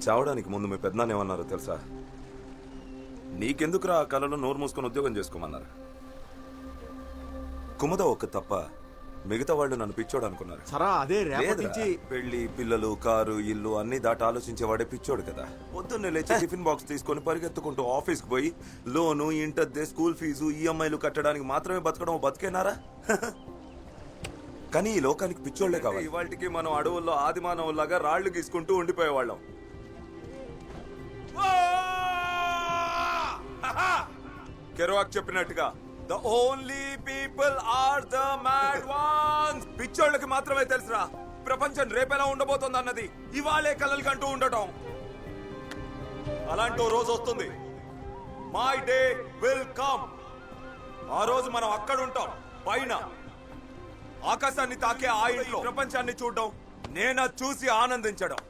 చావడానికి ముందు మీ పెద్దనాన్న ఏమన్నారో తెలుసా? నీకెందుకురా ఆ కళలో నోరు మూసుకొని ఉద్యోగం చేసుకోమన్నారు. కుమద ఒక్క తప్ప మిగతా వాళ్ళు నన్ను పిచ్చోడు అనుకున్నారు. సరా అదే రేపటి నుంచి పెళ్లి, పిల్లలు, కారు, ఇల్లు అన్ని దాటి ఆలోచించేవాడే పిచ్చోడు కదా. పొద్దున్నే లేచి టిఫిన్ బాక్స్ తీసుకొని పరిగెత్తుకుంటూ ఆఫీస్కి పోయి లోను, ఇంటద్దే, స్కూల్ ఫీజు, ఈఎంఐలు కట్టడానికి మాత్రమే బతకడం బతికేనారా? కానీ ఈ లోకానికి పిచ్చోళ్లే కావాలి. ఇవాళకి మనం అడవుల్లో ఆదిమానవుల్లాగా రాళ్లు గీసుకుంటూ ఉండిపోయేవాళ్ళం. కెరవాక్ చెప్పినట్టుగా the only people are the mad ones. పిచ్చోళ్ళకి మాత్రమే తెలుసురా ప్రపంచం రేపెలా ఉండబోతుంది అన్నది. ఇవాళే కలలు కంటూ ఉండటం. అలాంటి రోజు వస్తుంది. My day will come. ఆ రోజు మనం అక్కడ ఉంటాం, పైన ఆకాశాన్ని తాకే ఆ ఇంట్లో ప్రపంచాన్ని చూడడం, నేను చూసి ఆనందించడం.